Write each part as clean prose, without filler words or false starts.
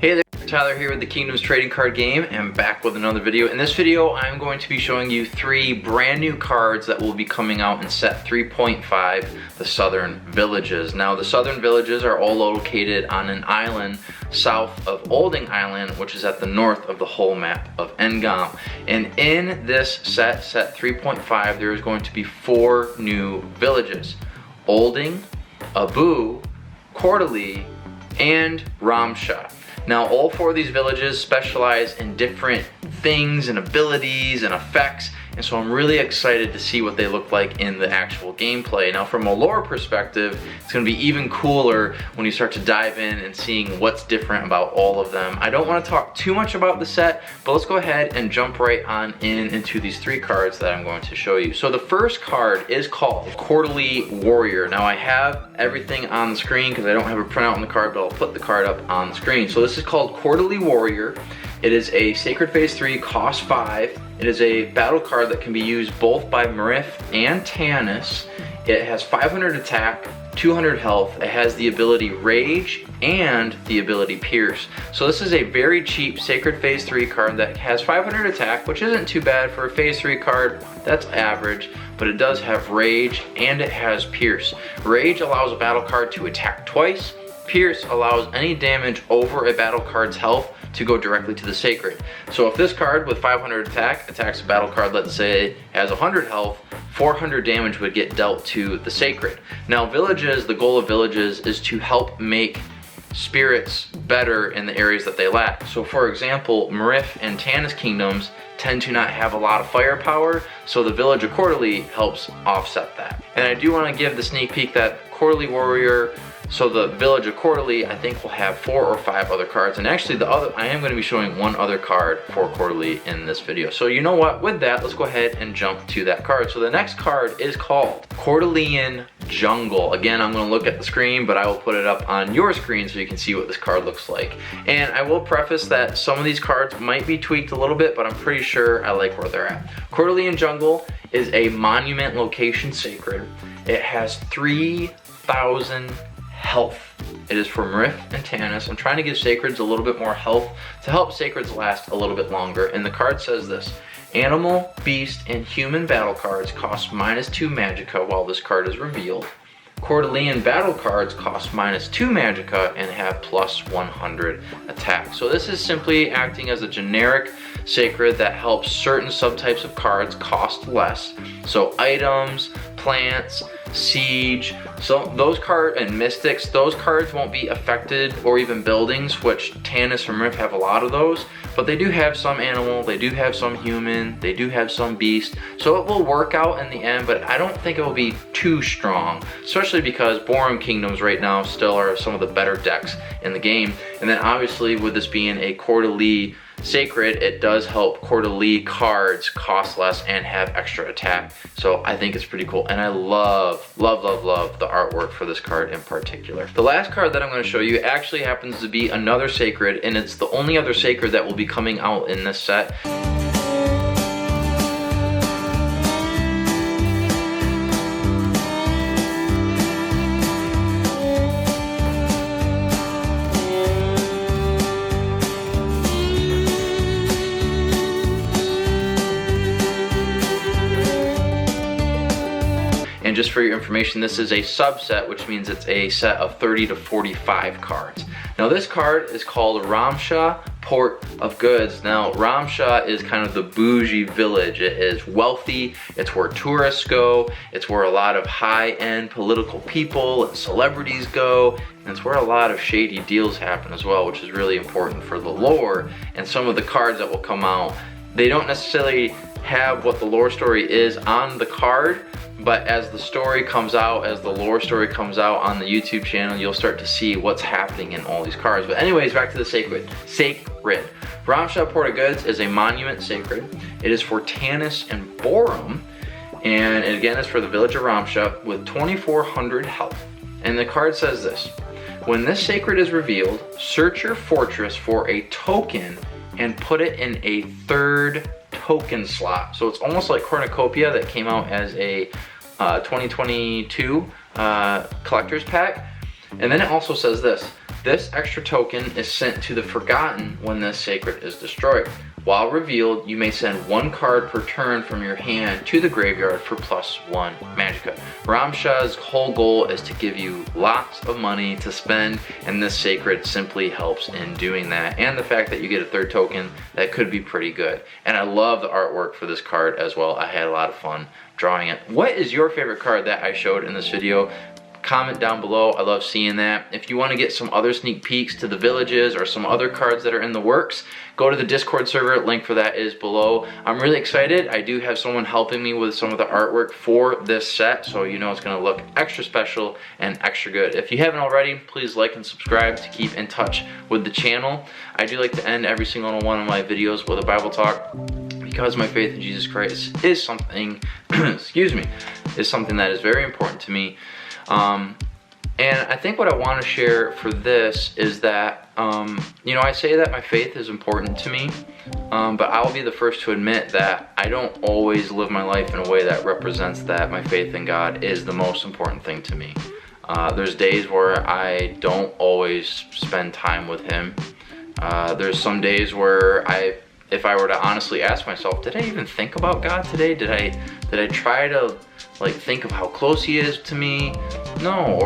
Hey there, Tyler here with the Kingdoms trading card game and back with another video. In this video, I'm going to be showing you 3 brand new cards that will be coming out in set 3.5, the Southern Villages. Now, the Southern Villages are all located on an island south of Olding Island, which is at the north of the whole map of Ngam. And in this set 3.5, there is going to be 4 new villages: Olding, Abu, Quarterly, and Ramsha. Now, all 4 of these villages specialize in different things and abilities and effects, and so I'm really excited to see what they look like in the actual gameplay. Now, from a lore perspective, it's going to be even cooler when you start to dive in and seeing what's different about all of them. I don't want to talk too much about the set, but let's go ahead and jump right on into these 3 cards that I'm going to show you. So the first card is called Quarterly Warrior. Now, I have everything on the screen because I don't have a printout on the card, but I'll put the card up on the screen. So this is called Quarterly Warrior. It is a Sacred Phase 3, cost 5. It is a battle card that can be used both by Marif and Tanis. It has 500 attack, 200 health. It has the ability Rage and the ability Pierce. So this is a very cheap Sacred Phase 3 card that has 500 attack, which isn't too bad for a Phase 3 card. That's average, but it does have Rage and it has Pierce. Rage allows a battle card to attack twice. Pierce allows any damage over a battle card's health to go directly to the Sacred. So if this card with 500 attack attacks a battle card, let's say has 100 health, 400 damage would get dealt to the Sacred. Now, villages, the goal of villages is to help make spirits better in the areas that they lack. So for example, Marif and Tanis kingdoms tend to not have a lot of firepower, so the village of Quarterly helps offset that. And I do want to give the sneak peek that Quarterly Warrior, so the village of Quarterly, I think will have 4 or 5 other cards. And actually I am going to be showing 1 other card for Quarterly in this video. So you know what, with that, let's go ahead and jump to that card. So the next card is called Quarterlian Jungle. Again, I'm going to look at the screen, but I will put it up on your screen so you can see what this card looks like. And I will preface that some of these cards might be tweaked a little bit, but I'm pretty sure I like where they're at. Quarterlian Jungle is a monument location sacred. It has 3,000 health. It is for Marif and Tanis. I'm trying to give Sacreds a little bit more health to help Sacreds last a little bit longer. And the card says this: animal, beast, and human battle cards cost -2 magicka while this card is revealed. Quarterlian battle cards cost -2 magicka and have +100 attack. So this is simply acting as a generic sacred that helps certain subtypes of cards cost less. So items, plants, siege, so those cards, and mystics, those cards won't be affected, or even buildings, which Tanis and Marif have a lot of those, but they do have some animal, they do have some human, they do have some beast, so it will work out in the end, but I don't think it will be too strong, especially because Borum Kingdoms right now still are some of the better decks in the game. And then obviously with this being a Quarterly Sacred, it does help Quarterly cards cost less and have extra attack. So I think it's pretty cool, and I love the artwork for this card in particular. The last card that I'm going to show you actually happens to be another sacred, and it's the only other sacred that will be coming out in this set. And just for your information, this is a subset, which means it's a set of 30 to 45 cards. Now this card is called Ramsha, Port of Goods. Now Ramsha is kind of the bougie village. It is wealthy, it's where tourists go, it's where a lot of high-end political people and celebrities go, and it's where a lot of shady deals happen as well, which is really important for the lore. And some of the cards that will come out, they don't necessarily have what the lore story is on the card, but as the story comes out, as the lore story comes out on the YouTube channel, you'll start to see what's happening in all these cards. But anyways, back to the sacred. Ramsha Port of Goods is a monument sacred. It is for Tanis and Borum, and it again is for the village of Ramsha with 2,400 health. And the card says this: when this sacred is revealed, search your fortress for a token and put it in a 3rd token slot. So it's almost like Cornucopia that came out as a 2022 collector's pack. And then it also says this: This extra token is sent to the Forgotten when this sacred is destroyed. While revealed, you may send 1 card per turn from your hand to the graveyard for +1 magicka. Ramsha's whole goal is to give you lots of money to spend, and this sacred simply helps in doing that. And the fact that you get a 3rd token, that could be pretty good. And I love the artwork for this card as well. I had a lot of fun drawing it. What is your favorite card that I showed in this video? Comment down below. I love seeing that. If you want to get some other sneak peeks to the villages or some other cards that are in the works, go to the Discord server. Link for that is below. I'm really excited. I do have someone helping me with some of the artwork for this set, so you know it's going to look extra special and extra good. If you haven't already, please like and subscribe to keep in touch with the channel. I do like to end every single one of my videos with a Bible talk, because my faith in Jesus Christ is something, excuse me, is something that is very important to me. And I think what I want to share for this is that, you know, I say that my faith is important to me, but I'll be the first to admit that I don't always live my life in a way that represents that my faith in God is the most important thing to me. There's days where I don't always spend time with Him. There's some days where if I were to honestly ask myself, did I even think about God today? Did I try to like think of how close He is to me? No.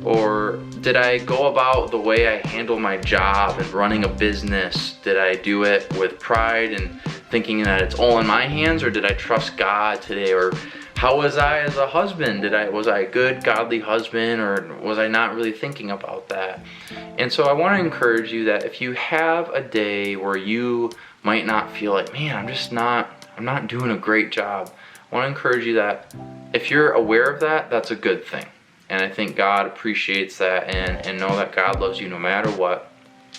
Or did I go about the way I handle my job and running a business? Did I do it with pride and thinking that it's all in my hands, or did I trust God today? Or how was I as a husband? Was I a good, godly husband, or was I not really thinking about that? And so I want to encourage you that if you have a day where you might not feel like, man, I'm not doing a great job, I want to encourage you that if you're aware of that, that's a good thing. And I think God appreciates that, and know that God loves you no matter what.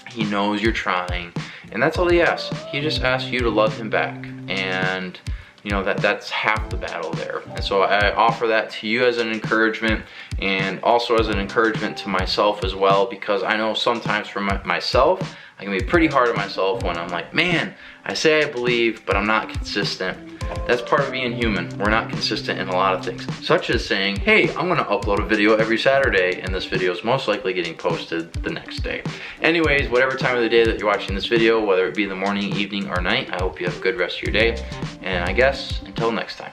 He knows you're trying, and that's all He asks. He just asks you to love Him back, and you know that's half the battle there. And so I offer that to you as an encouragement, and also as an encouragement to myself as well, because I know sometimes for myself, I can be pretty hard on myself when I'm like, man, I say I believe, but I'm not consistent. That's part of being human. We're not consistent in a lot of things, such as saying, hey, I'm gonna upload a video every Saturday, and this video is most likely getting posted the next day. Anyways, whatever time of the day that you're watching this video, whether it be the morning, evening, or night, I hope you have a good rest of your day. And I guess, until next time.